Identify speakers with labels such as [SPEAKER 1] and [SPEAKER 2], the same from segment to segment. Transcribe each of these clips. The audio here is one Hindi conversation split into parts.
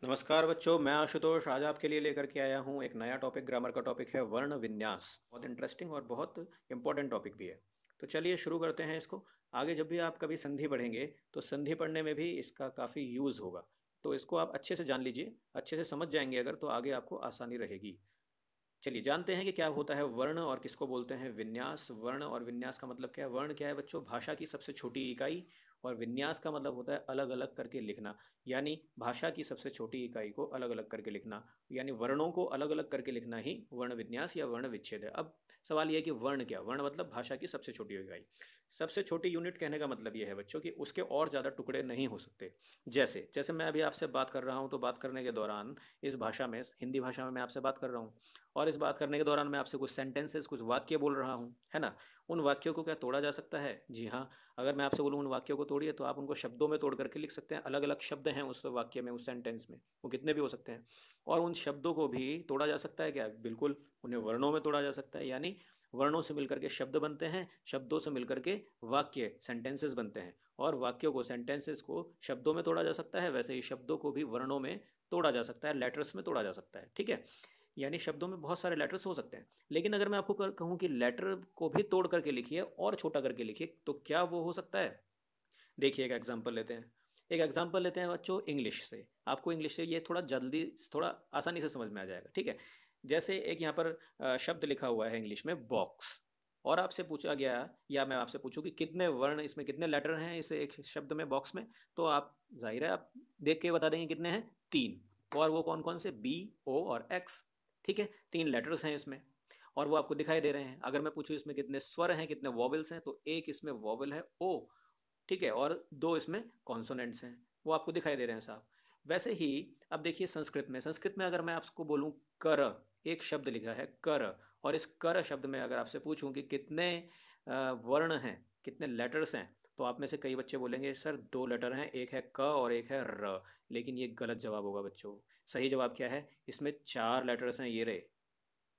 [SPEAKER 1] नमस्कार बच्चों, मैं आशुतोष आज आपके लिए लेकर के आया हूँ एक नया टॉपिक। ग्रामर का टॉपिक है वर्ण विन्यास। बहुत इंटरेस्टिंग और बहुत इंपॉर्टेंट टॉपिक भी है। तो चलिए शुरू करते हैं इसको। आगे जब भी आप कभी संधि पढ़ेंगे तो संधि पढ़ने में भी इसका काफ़ी यूज़ होगा। तो इसको आप अच्छे से जान लीजिए, अच्छे से समझ जाएंगे अगर, तो आगे आपको आसानी रहेगी। चलिए जानते हैं कि क्या होता है वर्ण और किसको बोलते हैं विन्यास। वर्ण और विन्यास का मतलब क्या है? वर्ण क्या है बच्चों? भाषा की सबसे छोटी इकाई। और विन्यास का मतलब होता है अलग अलग करके लिखना। यानी भाषा की सबसे छोटी इकाई को अलग अलग करके लिखना, यानी वर्णों को अलग अलग करके लिखना ही वर्ण विन्यास या वर्ण विच्छेद है। अब सवाल यह है कि वर्ण क्या? वर्ण मतलब भाषा की सबसे छोटी इकाई। सबसे छोटी यूनिट कहने का मतलब यह है बच्चों कि उसके और ज़्यादा टुकड़े नहीं हो सकते। जैसे जैसे मैं अभी आपसे बात कर रहा हूँ, तो बात करने के दौरान इस भाषा में, हिंदी भाषा में मैं आपसे बात कर रहा हूँ, और इस बात करने के दौरान मैं आपसे कुछ सेंटेंसेस, कुछ वाक्य बोल रहा हूँ, है ना। उन वाक्यों को क्या तोड़ा जा सकता है? जी हाँ। अगर मैं आपसे बोलूँ उन वाक्यों को तोड़िए, तो आप उनको शब्दों में तोड़ करके लिख सकते हैं। अलग अलग शब्द हैं उस वाक्य में, उस सेंटेंस में, वो कितने भी हो सकते हैं। और उन शब्दों को भी तोड़ा जा सकता है क्या? बिल्कुल। उन्हें वर्णों में तोड़ा जा सकता है, यानी वर्णों से मिलकर के शब्द बनते हैं, शब्दों से मिलकर के वाक्य, सेंटेंसेस बनते हैं। और वाक्यों को, सेंटेंसेस को शब्दों में तोड़ा जा सकता है, वैसे ही शब्दों को भी वर्णों में तोड़ा जा सकता है, लेटर्स में तोड़ा जा सकता है। ठीक है। यानी शब्दों में बहुत सारे लेटर्स हो सकते हैं। लेकिन अगर मैं आपको कहूँ कि लेटर को भी तोड़ करके लिखिए और छोटा करके लिखिए, तो क्या वो हो सकता है? देखिए एक एग्जांपल लेते हैं। एक एग्जांपल लेते हैं बच्चों इंग्लिश से। आपको इंग्लिश से ये थोड़ा जल्दी, थोड़ा आसानी से समझ में आ जाएगा। ठीक है। जैसे एक यहाँ पर शब्द लिखा हुआ है इंग्लिश में, बॉक्स। और आपसे पूछा गया, या मैं आपसे पूछूं कि कितने वर्ण इसमें, कितने लेटर हैं इस एक शब्द में, बॉक्स में, तो आप जाहिर है आप देख के बता देंगे कितने हैं। तीन। और वो कौन कौन से? बी, ओ और एक्स। ठीक है। तीन लेटर्स हैं इसमें, और वो आपको दिखाई दे रहे हैं। अगर मैं पूछूं इसमें कितने स्वर हैं, कितने वॉवल्स हैं, तो एक इसमें वॉवल है ओ। ठीक है। और दो इसमें कॉन्सोनेंट्स हैं, वो आपको दिखाई दे रहे हैं साफ। वैसे ही अब देखिए संस्कृत में, संस्कृत में अगर मैं आपको बोलूं कर, एक शब्द लिखा है कर, और इस कर शब्द में अगर आपसे पूछूं कि कितने वर्ण हैं, कितने लेटर्स हैं, तो आप में से कई बच्चे बोलेंगे सर दो लेटर हैं, एक है क और एक है र। लेकिन ये गलत जवाब होगा बच्चों। सही जवाब क्या है? इसमें चार लेटर्स हैं, ये रहे।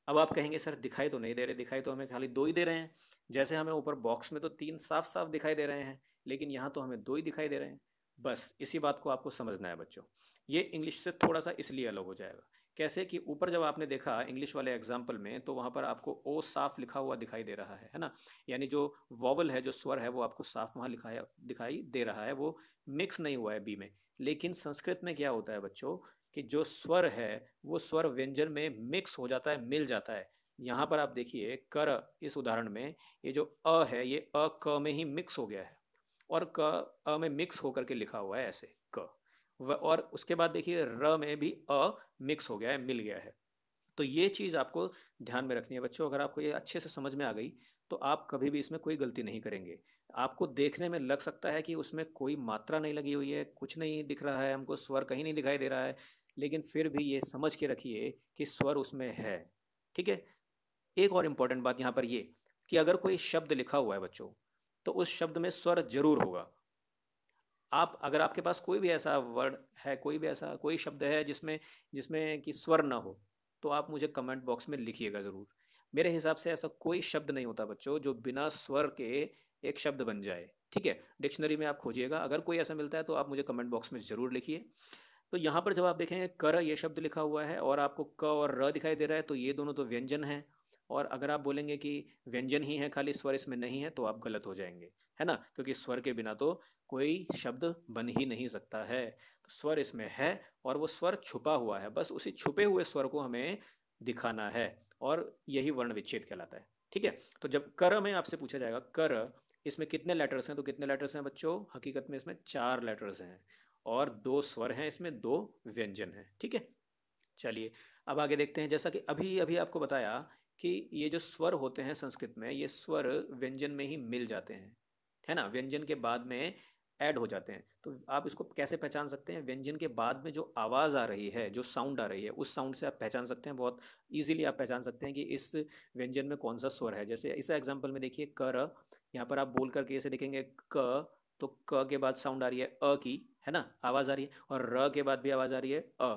[SPEAKER 1] अब आप कहेंगे सर दिखाई तो नहीं दे रहे, दिखाई तो हमें खाली दो ही दे रहे हैं। जैसे हमें ऊपर बॉक्स में तो तीन साफ साफ दिखाई दे रहे हैं, लेकिन यहाँ तो हमें दो ही दिखाई दे रहे हैं। बस इसी बात को आपको समझना है बच्चों। ये इंग्लिश से थोड़ा सा इसलिए अलग हो जाएगा। कैसे कि ऊपर जब आपने देखा इंग्लिश वाले एग्जाम्पल में, तो वहाँ पर आपको ओ साफ लिखा हुआ दिखाई दे रहा है ना। यानी जो वॉवल है, जो स्वर है, वो आपको साफ वहाँ लिखाया दिखाई दे रहा है, वो मिक्स नहीं हुआ है बी में। लेकिन संस्कृत में क्या होता है बच्चों, कि जो स्वर है, वो स्वर व्यंजन में मिक्स हो जाता है, मिल जाता है। यहाँ पर आप देखिए कर, इस उदाहरण में ये जो अ है, ये अ क में ही मिक्स हो गया है। और क अ में मिक्स होकर के लिखा हुआ है ऐसे क। और उसके बाद देखिए र में भी अ मिक्स हो गया है, मिल गया है। तो ये चीज़ आपको ध्यान में रखनी है बच्चों। अगर आपको ये अच्छे से समझ में आ गई, तो आप कभी भी इसमें कोई गलती नहीं करेंगे। आपको देखने में लग सकता है कि उसमें कोई मात्रा नहीं लगी हुई है, कुछ नहीं दिख रहा है हमको, स्वर कहीं नहीं दिखाई दे रहा है, लेकिन फिर भी ये समझ के रखिए कि स्वर उसमें है। ठीक है। एक और इम्पोर्टेंट बात यहाँ पर ये, कि अगर कोई शब्द लिखा हुआ है बच्चों, तो उस शब्द में स्वर जरूर होगा। आप, अगर आपके पास कोई भी ऐसा वर्ड है, कोई भी ऐसा कोई शब्द है जिसमें जिसमें कि स्वर ना हो, तो आप मुझे कमेंट बॉक्स में लिखिएगा ज़रूर। मेरे हिसाब से ऐसा कोई शब्द नहीं होता बच्चों जो बिना स्वर के एक शब्द बन जाए। ठीक है। डिक्शनरी में आप खोजिएगा, अगर कोई ऐसा मिलता है तो आप मुझे कमेंट बॉक्स में ज़रूर लिखिए। तो यहाँ पर जब आप देखेंगे कर ये शब्द लिखा हुआ है और आपको क और र दिखाई दे रहा है, तो ये दोनों तो व्यंजन हैं। और अगर आप बोलेंगे कि व्यंजन ही है खाली, स्वर इसमें नहीं है, तो आप गलत हो जाएंगे, है ना। क्योंकि स्वर के बिना तो कोई शब्द बन ही नहीं सकता है। तो स्वर इसमें है, और वो स्वर छुपा हुआ है, बस उसी छुपे हुए स्वर को हमें दिखाना है। और यही वर्ण विच्छेद कहलाता है। ठीक है। तो जब कर में आपसे पूछा जाएगा कर, इसमें कितने लेटर्स हैं, तो कितने लेटर्स हैं बच्चों? हकीकत में इसमें चार लेटर्स हैं, और दो स्वर हैं इसमें, दो व्यंजन हैं। ठीक है। चलिए अब आगे देखते हैं। जैसा कि अभी अभी आपको बताया कि ये जो स्वर होते हैं संस्कृत में, ये स्वर व्यंजन में ही मिल जाते हैं, है ना, व्यंजन के बाद में ऐड हो जाते हैं। तो आप इसको कैसे पहचान सकते हैं? व्यंजन के बाद में जो आवाज़ आ रही है, जो साउंड आ रही है, उस साउंड से आप पहचान सकते हैं। बहुत इजीली आप पहचान सकते हैं कि इस व्यंजन में कौन सा स्वर है। जैसे इस एग्जाम्पल में देखिए कर, यहाँ पर आप बोल करके ऐसे देखेंगे क, तो क के बाद साउंड आ रही है अ की, है ना, आवाज़ आ रही है, और र के बाद भी आवाज़ आ रही है अ।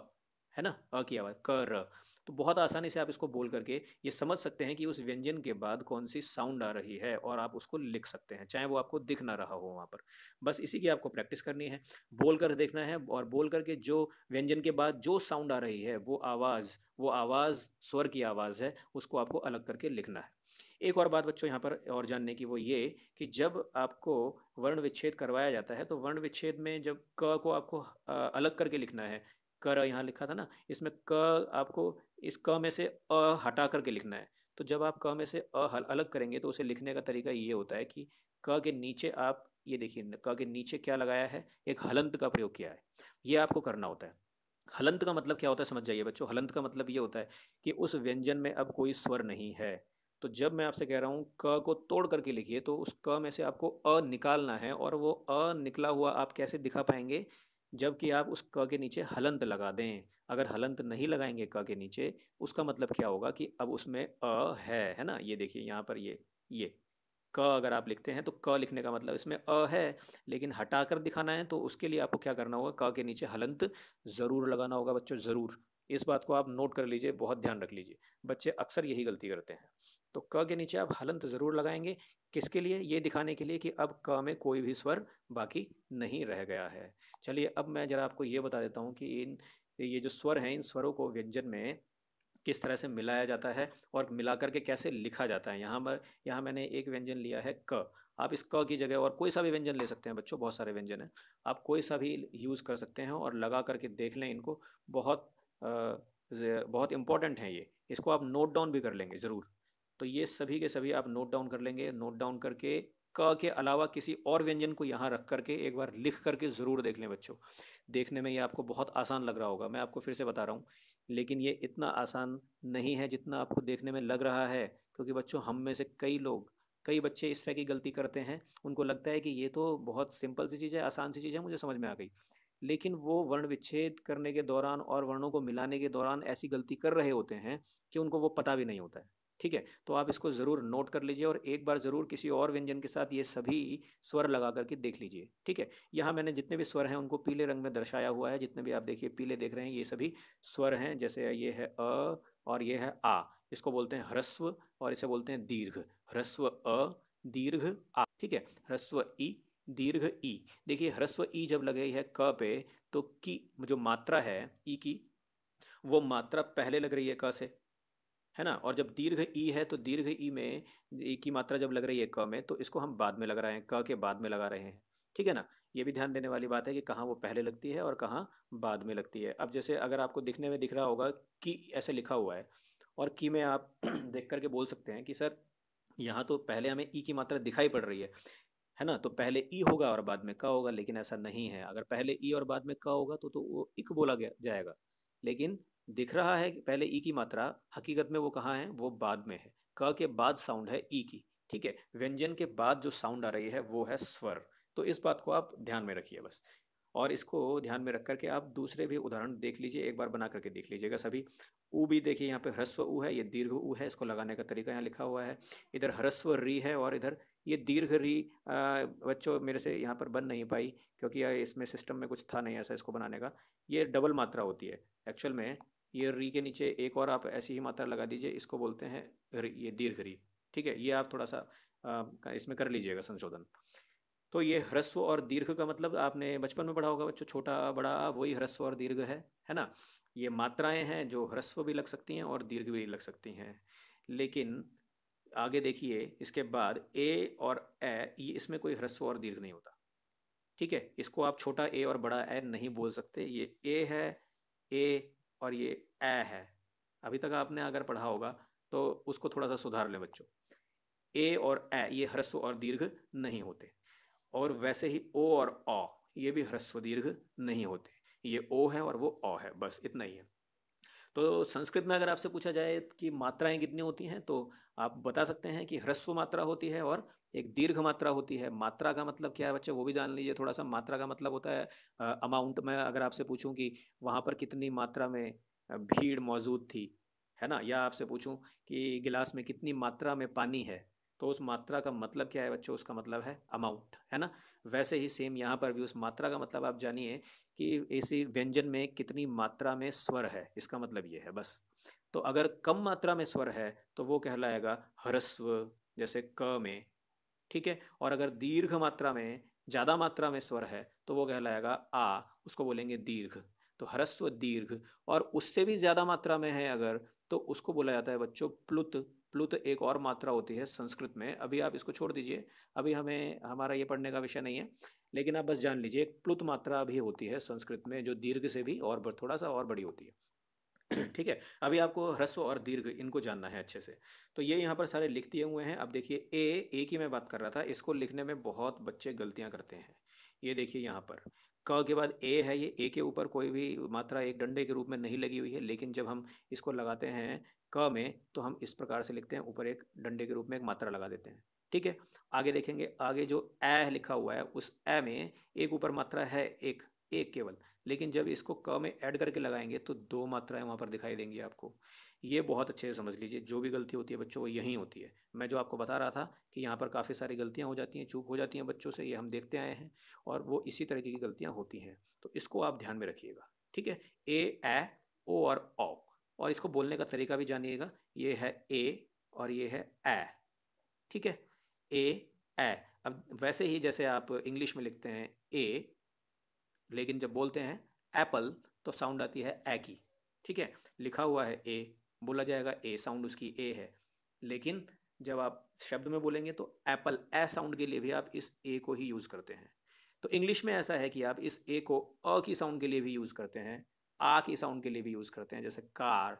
[SPEAKER 1] है ना, अ की आवाज़ क र। तो बहुत आसानी से आप इसको बोल करके ये समझ सकते हैं कि उस व्यंजन के बाद कौन सी साउंड आ रही है और आप उसको लिख सकते हैं, चाहे वो आपको दिख ना रहा हो वहाँ पर। बस इसी की आपको प्रैक्टिस करनी है, बोल कर देखना है और बोल करके जो व्यंजन के बाद जो साउंड आ रही है वो आवाज़ स्वर की आवाज़ है, उसको आपको अलग करके लिखना है। एक और बात बच्चों यहाँ पर और जानने की वो ये कि जब आपको वर्ण विच्छेद करवाया जाता है तो वर्ण विच्छेद में जब क को आपको अलग करके लिखना है, कर यहाँ लिखा था ना, इसमें क आपको इस क में से अ हटा करके लिखना है। तो जब आप क में से अलग करेंगे तो उसे लिखने का तरीका ये होता है कि क के नीचे आप ये देखिए, क के नीचे क्या लगाया है, एक हलंत का प्रयोग किया है। ये आपको करना होता है। हलंत का मतलब क्या होता है समझ जाइए बच्चों। हलंत का मतलब ये होता है कि उस व्यंजन में अब कोई स्वर नहीं है। तो जब मैं आपसे कह रहा हूँ क को तोड़ करके लिखिए, तो उस क में से आपको अ निकालना है, और वो अ निकला हुआ आप कैसे दिखा पाएंगे, जबकि आप उस क के नीचे हलंत लगा दें। अगर हलंत नहीं लगाएंगे क के नीचे, उसका मतलब क्या होगा कि अब उसमें अ है ना। ये देखिए यहाँ पर ये क अगर आप लिखते हैं तो क लिखने का मतलब इसमें अ है, लेकिन हटाकर दिखाना है तो उसके लिए आपको क्या करना होगा, क के नीचे हलंत ज़रूर लगाना होगा बच्चों, ज़रूर। इस बात को आप नोट कर लीजिए, बहुत ध्यान रख लीजिए, बच्चे अक्सर यही गलती करते हैं। तो क के नीचे आप हलंत ज़रूर लगाएंगे, किसके लिए, ये दिखाने के लिए कि अब क में कोई भी स्वर बाकी नहीं रह गया है। चलिए अब मैं ज़रा आपको ये बता देता हूँ कि ये जो स्वर हैं, इन स्वरों को व्यंजन में किस तरह से मिलाया जाता है और मिला करके कैसे लिखा जाता है। यहाँ मैंने एक व्यंजन लिया है क। आप इस क की जगह और कोई सा भी व्यंजन ले सकते हैं बच्चों, बहुत सारे व्यंजन हैं, आप कोई सा भी यूज़ कर सकते हैं और लगा करके देख लें इनको। बहुत बहुत इंपॉर्टेंट है ये, इसको आप नोट डाउन भी कर लेंगे ज़रूर। तो ये सभी के सभी आप नोट डाउन कर लेंगे, नोट डाउन करके क के अलावा किसी और व्यंजन को यहाँ रख करके एक बार लिख करके ज़रूर देख लें बच्चों। देखने में ये आपको बहुत आसान लग रहा होगा, मैं आपको फिर से बता रहा हूँ, लेकिन ये इतना आसान नहीं है जितना आपको देखने में लग रहा है। क्योंकि बच्चों हम में से कई बच्चे इस तरह की गलती करते हैं, उनको लगता है कि ये तो बहुत सिंपल सी चीज़ है, आसान सी चीज़ है, मुझे समझ में आ गई। लेकिन वो वर्ण विच्छेद करने के दौरान और वर्णों को मिलाने के दौरान ऐसी गलती कर रहे होते हैं कि उनको वो पता भी नहीं होता है। ठीक है, तो आप इसको ज़रूर नोट कर लीजिए और एक बार ज़रूर किसी और व्यंजन के साथ ये सभी स्वर लगा करके देख लीजिए। ठीक है, यहाँ मैंने जितने भी स्वर हैं उनको पीले रंग में दर्शाया हुआ है, जितने भी आप देखिए पीले देख रहे हैं, ये सभी स्वर हैं। जैसे ये है अ और ये है आ, इसको बोलते हैं ह्रस्व और इसे बोलते हैं दीर्घ। ह्रस्व अ, दीर्घ आ। ठीक है, ह्रस्व ई, दीर्घ ई। देखिए ह्रस्व ई जब लगी है क पे, तो की जो मात्रा है ई की, वो मात्रा पहले लग रही है क से, है ना। और जब दीर्घ ई है तो दीर्घ ई में ई की मात्रा जब लग रही है क में, तो इसको हम बाद में लगा रहे हैं, क के बाद में लगा रहे हैं। ठीक है ना, ये भी ध्यान देने वाली बात है कि कहाँ वो पहले लगती है और कहाँ बाद में लगती है। अब जैसे अगर आपको दिखने में दिख रहा होगा कि ऐसे लिखा हुआ है, और की में आप देख करके बोल सकते हैं कि सर यहाँ तो पहले हमें ई की मात्रा दिखाई पड़ रही है ना, तो पहले ई होगा और बाद में क होगा। लेकिन ऐसा नहीं है, अगर पहले ई और बाद में क होगा तो वो इक बोला गया जाएगा। लेकिन दिख रहा है कि पहले ई की मात्रा, हकीकत में वो कहाँ है, वो बाद में है। क के बाद साउंड है ई की। ठीक है, व्यंजन के बाद जो साउंड आ रही है वो है स्वर। तो इस बात को आप ध्यान में रखिए बस, और इसको ध्यान में रख करके आप दूसरे भी उदाहरण देख लीजिए, एक बार बना करके देख लीजिएगा सभी। ऊ भी देखिए यहाँ पे ह्रस्व ऊ है, ये दीर्घ ऊ है, इसको लगाने का तरीका यहाँ लिखा हुआ है। इधर ह्रस्व री है और इधर ये दीर्घ री। बच्चों मेरे से यहाँ पर बन नहीं पाई क्योंकि इसमें सिस्टम में कुछ था नहीं ऐसा इसको बनाने का। ये डबल मात्रा होती है एक्चुअल में। ये री के नीचे एक और आप ऐसी ही मात्रा लगा दीजिए, इसको बोलते हैं ये दीर्घ री। ठीक है, ये आप थोड़ा सा इसमें कर लीजिएगा संशोधन। तो ये ह्रस्व और दीर्घ का मतलब आपने बचपन में पढ़ा होगा बच्चों, छोटा बड़ा वही ह्रस्व और दीर्घ है ना। ये मात्राएं हैं जो ह्रस्व भी लग सकती हैं और दीर्घ भी लग सकती हैं। लेकिन आगे देखिए, इसके बाद ए और ए, ये इसमें कोई ह्रस्व और दीर्घ नहीं होता। ठीक है, इसको आप छोटा ए और बड़ा ए नहीं बोल सकते। ये ए है, ए, और ये ए है। अभी तक आपने अगर पढ़ा होगा तो उसको थोड़ा सा सुधार लें बच्चों। ए और ए ये ह्रस्व और दीर्घ नहीं होते। और वैसे ही ओ और औ ये भी ह्रस्व दीर्घ नहीं होते। ये ओ है और वो औ है, बस इतना ही है। तो संस्कृत में अगर आपसे पूछा जाए कि मात्राएं कितनी होती हैं, तो आप बता सकते हैं कि ह्रस्व मात्रा होती है और एक दीर्घ मात्रा होती है। मात्रा का मतलब क्या है बच्चे, वो भी जान लीजिए थोड़ा सा। मात्रा का मतलब होता है अमाउंट में। अगर आपसे पूछूं कि वहाँ पर कितनी मात्रा में भीड़ मौजूद थी, है ना, या आपसे पूछूं कि गिलास में कितनी मात्रा में पानी है, तो उस मात्रा का मतलब क्या है बच्चों? उसका मतलब है अमाउंट, है ना। वैसे ही सेम यहाँ पर भी उस मात्रा का मतलब आप जानिए कि इसी व्यंजन में कितनी मात्रा में स्वर है, इसका मतलब ये है बस। तो अगर कम मात्रा में स्वर है तो वो कहलाएगा ह्रस्व, जैसे क में, ठीक है। और अगर दीर्घ मात्रा में, ज़्यादा मात्रा में स्वर है तो वो कहलाएगा आ, उसको बोलेंगे दीर्घ। तो ह्रस्व दीर्घ। और उससे भी ज़्यादा मात्रा में है अगर, तो उसको बोला जाता है बच्चों प्लुत। प्लुत एक और मात्रा होती है संस्कृत में, अभी आप इसको छोड़ दीजिए, अभी हमें हमारा ये पढ़ने का विषय नहीं है। लेकिन आप बस जान लीजिए एक प्लुत मात्रा भी होती है संस्कृत में, जो दीर्घ से भी और थोड़ा सा और बड़ी होती है। ठीक है। अभी आपको ह्रस्व और दीर्घ इनको जानना है अच्छे से। तो ये यहाँ पर सारे लिख दिए हुए हैं। अब देखिए ए की मैं बात कर रहा था, इसको लिखने में बहुत बच्चे गलतियाँ करते हैं। ये देखिए यहाँ पर क के बाद ए है, ये ए के ऊपर कोई भी मात्रा एक डंडे के रूप में नहीं लगी हुई है, लेकिन जब हम इसको लगाते हैं क में तो हम इस प्रकार से लिखते हैं, ऊपर एक डंडे के रूप में एक मात्रा लगा देते हैं। ठीक है। आगे देखेंगे, आगे जो ए लिखा हुआ है उस ए में एक ऊपर मात्रा है, एक केवल, लेकिन जब इसको क में ऐड करके लगाएंगे तो दो मात्राएं वहाँ पर दिखाई देंगी आपको। ये बहुत अच्छे से समझ लीजिए, जो भी गलती होती है बच्चों वो यहीं होती है। मैं जो आपको बता रहा था कि यहाँ पर काफ़ी सारी गलतियाँ हो जाती हैं, चूक हो जाती हैं बच्चों से, ये हम देखते आए हैं, और वो इसी तरीके की गलतियाँ होती हैं। तो इसको आप ध्यान में रखिएगा, ठीक है। ए ओ और औ। और इसको बोलने का तरीका भी जानिएगा, ये है ए और ये है ए, ठीक है। ए ए। अब वैसे ही जैसे आप इंग्लिश में लिखते हैं ए, लेकिन जब बोलते हैं एप्पल तो साउंड आती है ए की, ठीक है। लिखा हुआ है ए, बोला जाएगा ए, साउंड उसकी ए है। लेकिन जब आप शब्द में बोलेंगे तो एप्पल ए साउंड के लिए भी आप इस ए को ही यूज़ करते हैं। तो इंग्लिश में ऐसा है कि आप इस ए को अ की साउंड के लिए भी यूज़ करते हैं, आ की साउंड के लिए भी यूज़ करते हैं, जैसे कार,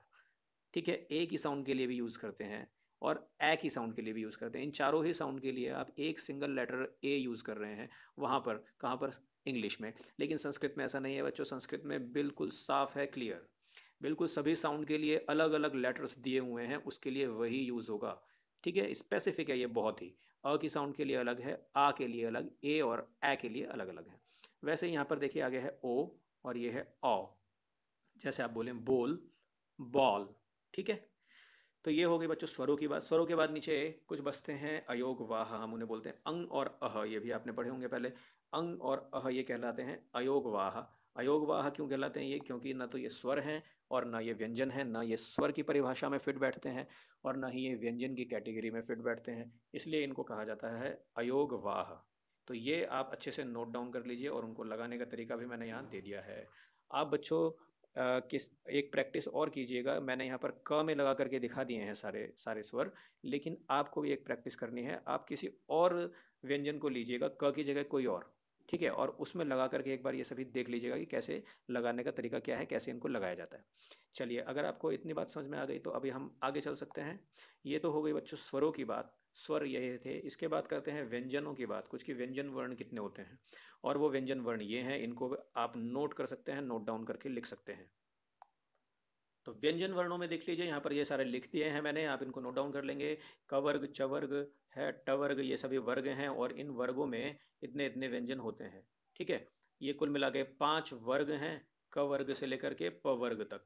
[SPEAKER 1] ठीक है। ए की साउंड के लिए भी यूज़ करते हैं और ए की साउंड के लिए भी यूज़ करते हैं। इन चारों ही साउंड के लिए आप एक सिंगल लेटर ए यूज़ कर रहे हैं। वहाँ पर कहाँ पर? इंग्लिश में। लेकिन संस्कृत में ऐसा नहीं है बच्चों, संस्कृत में बिल्कुल साफ है, क्लियर, बिल्कुल सभी साउंड के लिए अलग अलग लेटर्स दिए हुए हैं, उसके लिए वही यूज़ होगा, ठीक है। स्पेसिफिक है ये बहुत ही। अ की साउंड के लिए अलग है, आ के लिए अलग, ए और ए के लिए अलग अलग है। वैसे यहाँ पर देखिए आगे है ओ और ये है औ। जैसे आप बोलें बोल, बॉल, ठीक है। तो ये हो गई बच्चों स्वरों की बात। स्वरों के बाद नीचे कुछ बचते हैं अयोग वाह, हम उन्हें बोलते हैं अंग और अह, ये भी आपने पढ़े होंगे पहले। अंग और अह ये कहलाते हैं अयोग वाह। अयोग वाह क्यों कहलाते हैं ये? क्योंकि ना तो ये स्वर हैं और ना ये व्यंजन है, ना ये स्वर की परिभाषा में फिट बैठते हैं और ना ही ये व्यंजन की कैटेगरी में फिट बैठते हैं, इसलिए इनको कहा जाता है अयोग वाह। तो ये आप अच्छे से नोट डाउन कर लीजिए, और उनको लगाने का तरीका भी मैंने यहाँ दे दिया है। आप बच्चों किस एक प्रैक्टिस और कीजिएगा, मैंने यहाँ पर क में लगा करके दिखा दिए हैं सारे सारे स्वर, लेकिन आपको भी एक प्रैक्टिस करनी है। आप किसी और व्यंजन को लीजिएगा, क की जगह कोई और, ठीक है, और उसमें लगा करके एक बार ये सभी देख लीजिएगा कि कैसे लगाने का तरीका क्या है, कैसे इनको लगाया जाता है। चलिए, अगर आपको इतनी बात समझ में आ गई तो अभी हम आगे चल सकते हैं। ये तो हो गई बच्चों स्वरों की बात, स्वर ये थे। इसके बाद करते हैं व्यंजनों की बात, कुछ की व्यंजन वर्ण कितने होते हैं, और वो व्यंजन वर्ण ये हैं, इनको आप नोट कर सकते हैं, नोट डाउन करके लिख सकते हैं। तो व्यंजन वर्णों में देख लीजिए, यहाँ पर ये सारे लिख दिए हैं मैंने, आप इनको नोट डाउन कर लेंगे। क वर्ग, च वर्ग है, ट वर्ग, ये सभी वर्ग हैं, और इन वर्गों में इतने इतने व्यंजन होते हैं, ठीक है। ये कुल मिला के 5 वर्ग हैं, क वर्ग से लेकर के प वर्ग तक।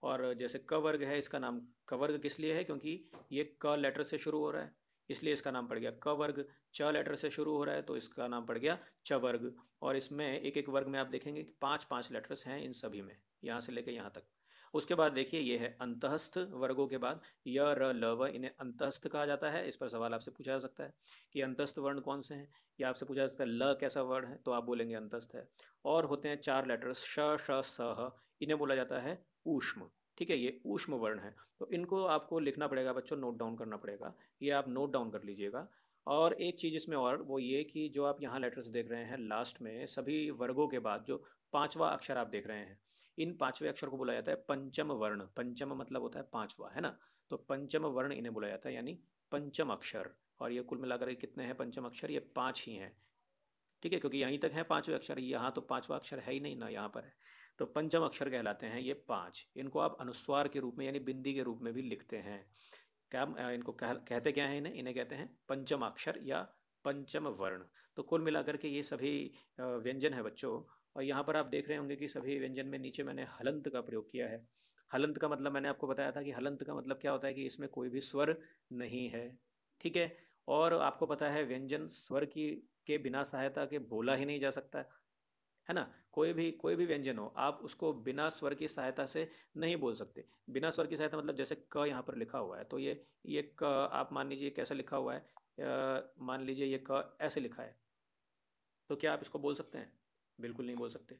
[SPEAKER 1] और जैसे क वर्ग है, इसका नाम क वर्ग किस लिए है? क्योंकि ये क लेटर से शुरू हो रहा है, इसलिए इसका नाम पड़ गया क वर्ग। च लेटर से शुरू हो रहा है तो इसका नाम पड़ गया च वर्ग। और इसमें एक एक वर्ग में आप देखेंगे कि 5 5 लेटर्स हैं इन सभी में, यहाँ से लेकर यहाँ तक। उसके बाद देखिए ये है अंतःस्थ वर्गों के बाद य र ल व, इन्हें अंतःस्थ कहा जाता है। इस पर सवाल आपसे पूछा जा सकता है कि अंतःस्थ वर्ण कौन से हैं, या आपसे पूछा जा सकता है ल कैसा वर्ण है, तो आप बोलेंगे अंतःस्थ है। और होते हैं 4 लेटर्स श श स ह, इन्हें बोला जाता है ऊष्म, ठीक है, ये ऊष्म वर्ण है। तो इनको आपको लिखना पड़ेगा बच्चों, नोट डाउन करना पड़ेगा, ये आप नोट डाउन कर लीजिएगा। और एक चीज़ इसमें और, वो ये कि जो आप यहाँ लेटर्स देख रहे हैं लास्ट में, सभी वर्गों के बाद जो 5वां अक्षर आप देख रहे हैं, इन 5वें अक्षर को बोला जाता है पंचम वर्ण। पंचम मतलब होता है 5वां, है ना। तो पंचम वर्ण इन्हें बोला जाता है, यानी पंचम अक्षर। और ये कुल मिलाकर के कितने हैं पंचम अक्षर? ये 5 ही हैं, ठीक है, क्योंकि यहीं तक है 5वें अक्षर, यहाँ तो 5वां अक्षर है ही नहीं ना यहाँ पर है। तो पंचम अक्षर कहलाते हैं ये 5। इनको आप अनुस्वार के रूप में यानी बिंदी के रूप में भी लिखते हैं। क्या इनको कहते क्या हैं? इन्हें इन्हें कहते हैं पंचम अक्षर या पंचम वर्ण। तो कुल मिलाकर के ये सभी व्यंजन है बच्चों। और यहाँ पर आप देख रहे होंगे कि सभी व्यंजन में नीचे मैंने हलंत का प्रयोग किया है। हलंत का मतलब मैंने आपको बताया था कि हलंत का मतलब क्या होता है कि इसमें कोई भी स्वर नहीं है, ठीक है। और आपको पता है व्यंजन स्वर की के बिना सहायता के बोला ही नहीं जा सकता है ना। कोई भी व्यंजन हो, आप उसको बिना स्वर की सहायता से नहीं बोल सकते। बिना स्वर की सहायता मतलब जैसे क यहाँ पर लिखा हुआ है, तो ये क आप मान लीजिए कैसे लिखा हुआ है, मान लीजिए ये क ऐसे लिखा है, तो क्या आप इसको बोल सकते हैं? बिल्कुल नहीं बोल सकते,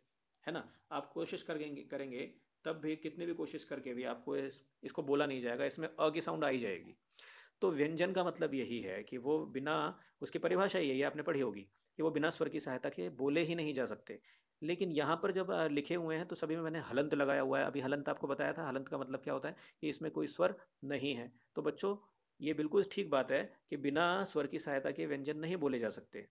[SPEAKER 1] है ना। आप कोशिश करेंगे करेंगे तब भी, कितनी भी कोशिश करके भी आपको इसको बोला नहीं जाएगा, इसमें अ की साउंड आई जाएगी। तो व्यंजन का मतलब यही है कि वो बिना, उसकी परिभाषा यही है, आपने पढ़ी होगी कि वो बिना स्वर की सहायता के बोले ही नहीं जा सकते। लेकिन यहाँ पर जब लिखे हुए हैं तो सभी में मैंने हलंत लगाया हुआ है। अभी हलंत आपको बताया था, हलंत का मतलब क्या होता है कि इसमें कोई स्वर नहीं है। तो बच्चों, ये बिल्कुल ठीक बात है कि बिना स्वर की सहायता के व्यंजन नहीं बोले जा सकते।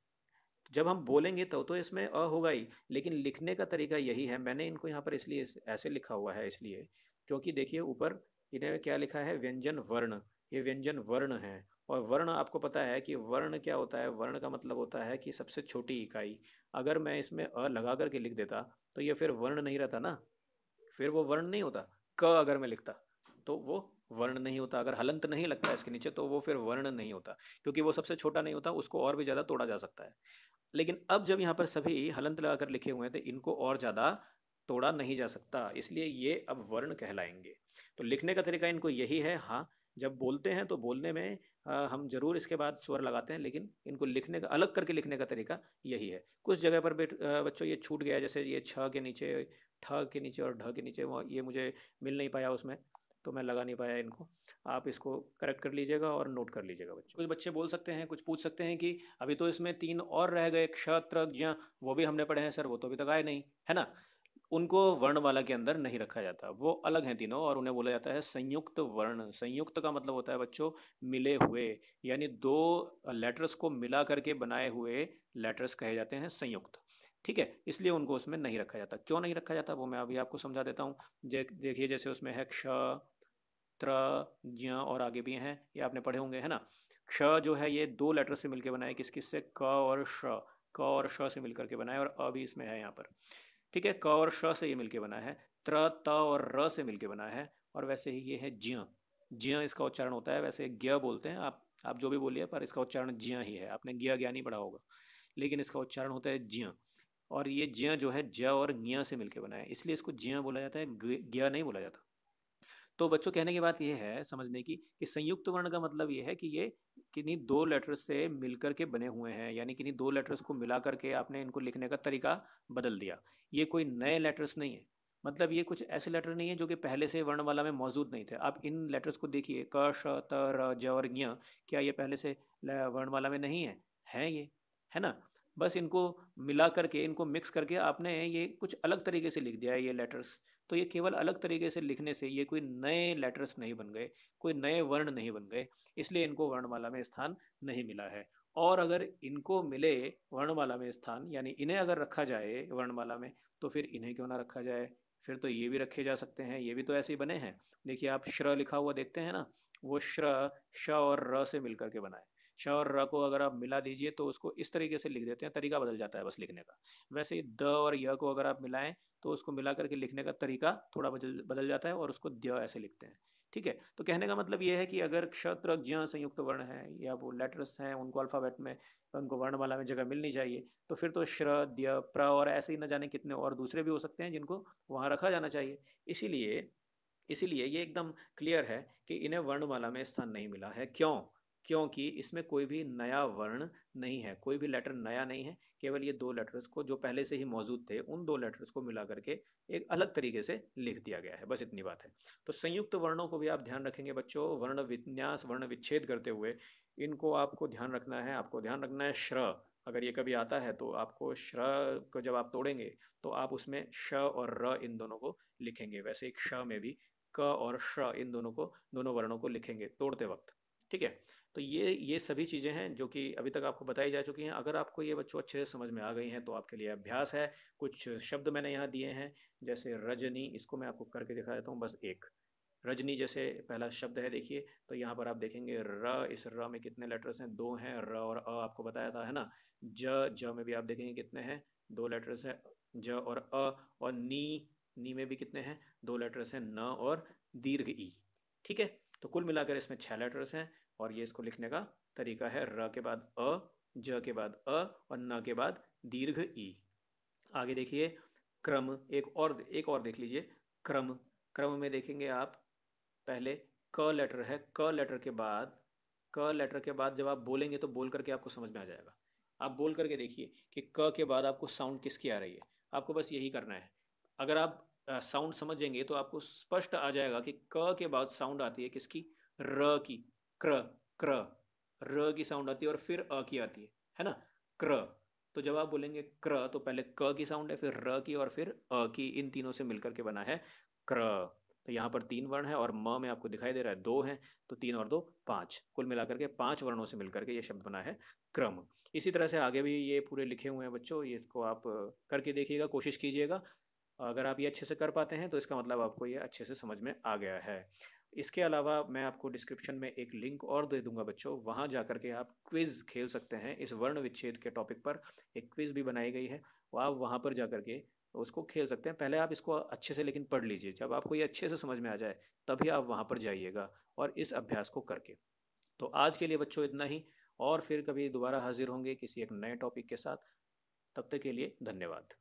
[SPEAKER 1] जब हम बोलेंगे तो इसमें अ होगा ही, लेकिन लिखने का तरीका यही है। मैंने इनको यहाँ पर इसलिए ऐसे लिखा हुआ है, इसलिए क्योंकि देखिए ऊपर इन्हें क्या लिखा है, व्यंजन वर्ण। ये व्यंजन वर्ण है। और वर्ण आपको पता है कि वर्ण क्या होता है, वर्ण का मतलब होता है कि सबसे छोटी इकाई। अगर मैं इसमें अ लगा करके लिख देता तो ये फिर वर्ण नहीं रहता ना, फिर वो वर्ण नहीं होता। क अगर मैं लिखता तो वो वर्ण नहीं होता। अगर हलंत नहीं लगता इसके नीचे तो वो फिर वर्ण नहीं होता, क्योंकि वो सबसे छोटा नहीं होता, उसको और भी ज़्यादा तोड़ा जा सकता है। लेकिन अब जब यहाँ पर सभी हलंत लगाकर लिखे हुए हैं तो इनको और ज़्यादा तोड़ा नहीं जा सकता, इसलिए ये अब वर्ण कहलाएंगे। तो लिखने का तरीका इनको यही है। हाँ, जब बोलते हैं तो बोलने में हम जरूर इसके बाद स्वर लगाते हैं, लेकिन इनको लिखने का, अलग करके लिखने का तरीका यही है। कुछ जगह पर बच्चों ये छूट गया है, जैसे ये छ के नीचे, ठ के नीचे और ढ के नीचे, ये मुझे मिल नहीं पाया उसमें, तो मैं लगा नहीं पाया इनको। आप इसको करेक्ट कर लीजिएगा और नोट कर लीजिएगा बच्चों। कुछ बच्चे बोल सकते हैं, कुछ पूछ सकते हैं कि अभी तो इसमें तीन और रह गए, क्ष त्र ज्ञ, वो भी हमने पढ़े हैं सर, वो तो अभी तक आए नहीं, है ना। उनको वर्णमाला के अंदर नहीं रखा जाता, वो अलग हैं तीनों, और उन्हें बोला जाता है संयुक्त वर्ण। संयुक्त का मतलब होता है बच्चों मिले हुए, यानी दो लेटर्स को मिला करके बनाए हुए लेटर्स कहे जाते हैं संयुक्त। ठीक है, इसलिए उनको उसमें नहीं रखा जाता। क्यों नहीं रखा जाता वो मैं अभी आपको समझा देता हूँ। देखिए जैसे उसमें है क्ष, त्र, ज्ञ और आगे भी हैं, ये आपने पढ़े होंगे, है ना। क्ष जो है ये दो लेटर से मिलकर बना है, किस किस से, क और श। क और श से मिलकर के बना है, और अ भी इसमें है यहाँ पर। ठीक है, क और श से ये मिलके बना है। त्र, त और र से मिलके बना है। और वैसे ही ये है ज्य। ज्य इसका उच्चारण होता है, वैसे ज्ञ बोलते हैं, आप जो भी बोलिए, पर इसका उच्चारण ज्य ही है। आपने ज्ञ ज्ञान ही पढ़ा होगा, लेकिन इसका उच्चारण होता है ज्य। और ये ज्य जो है ज और ज्ञ से मिलके बना है, इसलिए इसको ज्य बोला जाता है, ज्ञ नहीं बोला जाता। तो बच्चों, कहने की बात यह है समझने की, कि संयुक्त वर्ण का मतलब ये है कि ये किन्हीं दो लेटर्स से मिलकर के बने हुए हैं, यानी किन्हीं दो लेटर्स को मिला करके आपने इनको लिखने का तरीका बदल दिया। ये कोई नए लेटर्स नहीं है, मतलब ये कुछ ऐसे लेटर नहीं है जो कि पहले से वर्णमाला में मौजूद नहीं थे। आप इन लेटर्स को देखिए, क श त र ज और ज्ञ, क्या ये पहले से वर्णमाला में नहीं है? हैं ये, है ना। बस इनको मिला करके, इनको मिक्स करके आपने ये कुछ अलग तरीके से लिख दिया है ये लेटर्स। तो ये केवल अलग तरीके से लिखने से ये कोई नए लेटर्स नहीं बन गए, कोई नए वर्ण नहीं बन गए, इसलिए इनको वर्णमाला में स्थान नहीं मिला है। और अगर इनको मिले वर्णमाला में स्थान, यानी इन्हें अगर रखा जाए वर्णमाला में, तो फिर इन्हें क्यों ना रखा जाए, फिर तो ये भी रखे जा सकते हैं, ये भी तो ऐसे ही बने हैं। देखिए आप श्र लिखा हुआ देखते हैं ना, वो श्र श और र से मिलकर के बना है। श और र को अगर आप मिला दीजिए तो उसको इस तरीके से लिख देते हैं, तरीका बदल जाता है बस लिखने का। वैसे ही द और य को अगर आप मिलाएं तो उसको मिला करके लिखने का तरीका थोड़ा बदल बदल जाता है, और उसको द्य ऐसे लिखते हैं। ठीक है, तो कहने का मतलब ये है कि अगर क्षत्र ज्ञ संयुक्त वर्ण है, या वो लेटर्स हैं, उनको अल्फ़ाबेट में, उनको वर्णमाला में जगह मिलनी चाहिए, तो फिर तो श्र, द्य, प्र और ऐसे ही न जाने कितने और दूसरे भी हो सकते हैं जिनको वहाँ रखा जाना चाहिए। इसीलिए इसीलिए ये एकदम क्लियर है कि इन्हें वर्णमाला में स्थान नहीं मिला है। क्यों? क्योंकि इसमें कोई भी नया वर्ण नहीं है, कोई भी लेटर नया नहीं है। केवल ये दो लेटर्स को, जो पहले से ही मौजूद थे, उन दो लेटर्स को मिला करके एक अलग तरीके से लिख दिया गया है, बस इतनी बात है। तो संयुक्त वर्णों को भी आप ध्यान रखेंगे बच्चों, वर्ण विन्यास, वर्ण विच्छेद करते हुए इनको आपको ध्यान रखना है। आपको ध्यान रखना है श्र, अगर ये कभी आता है तो आपको श्र को जब आप तोड़ेंगे तो आप उसमें श और र इन दोनों को लिखेंगे। वैसे एक श में भी क और श इन दोनों को, दोनों वर्णों को लिखेंगे तोड़ते वक्त। ठीक है, तो ये सभी चीज़ें हैं जो कि अभी तक आपको बताई जा चुकी हैं। अगर आपको ये बच्चों अच्छे से समझ में आ गई हैं तो आपके लिए अभ्यास है। कुछ शब्द मैंने यहाँ दिए हैं, जैसे रजनी, इसको मैं आपको करके दिखा देता हूँ बस एक। रजनी जैसे पहला शब्द है, देखिए, तो यहाँ पर आप देखेंगे र, इस र में कितने लेटर्स हैं, दो हैं, र और अ आपको बताया था, है ना। ज में भी आप देखेंगे कितने हैं, दो लेटर्स हैं, ज और अ। और नी में भी कितने हैं, दो लेटर्स हैं, न और दीर्घ ई। ठीक है, तो कुल मिलाकर इसमें 6 लेटर्स हैं, और ये इसको लिखने का तरीका है र के बाद अ, ज के बाद अ और न के बाद दीर्घ ई। आगे देखिए क्रम, एक और देख लीजिए। क्रम, क्रम में देखेंगे आप पहले क लेटर है, क लेटर के बाद जब आप बोलेंगे तो बोल करके आपको समझ में आ जाएगा। आप बोल करके देखिए कि क के बाद आपको साउंड किसकी आ रही है। आपको बस यही करना है। अगर आप साउंड समझेंगे तो आपको स्पष्ट आ जाएगा कि क के बाद साउंड आती है किसकी, र की, क्र, क्र, र की साउंड आती है और फिर अ की आती है ना, क्र। तो जब आप बोलेंगे क्र तो पहले क की साउंड है, फिर र की और फिर अ की, इन तीनों से मिलकर के बना है क्र। तो यहाँ पर 3 वर्ण है और म में आपको दिखाई दे रहा है 2 हैं, तो 3 और 2 5, कुल मिलाकर के 5 वर्णों से मिलकर के ये शब्द बना है क्रम। इसी तरह से आगे भी ये पूरे लिखे हुए हैं बच्चों, ये इसको आप करके देखिएगा, कोशिश कीजिएगा। अगर आप ये अच्छे से कर पाते हैं तो इसका मतलब आपको ये अच्छे से समझ में आ गया है। इसके अलावा मैं आपको डिस्क्रिप्शन में एक लिंक और दे दूंगा बच्चों, वहाँ जा कर के आप क्विज़ खेल सकते हैं। इस वर्ण विच्छेद के टॉपिक पर एक क्विज़ भी बनाई गई है, वो आप वहाँ पर जा कर के उसको खेल सकते हैं। पहले आप इसको अच्छे से लेकिन पढ़ लीजिए, जब आपको ये अच्छे से समझ में आ जाए तभी आप वहाँ पर जाइएगा और इस अभ्यास को करके। तो आज के लिए बच्चों इतना ही, और फिर कभी दोबारा हाजिर होंगे किसी एक नए टॉपिक के साथ। तब तक के लिए धन्यवाद।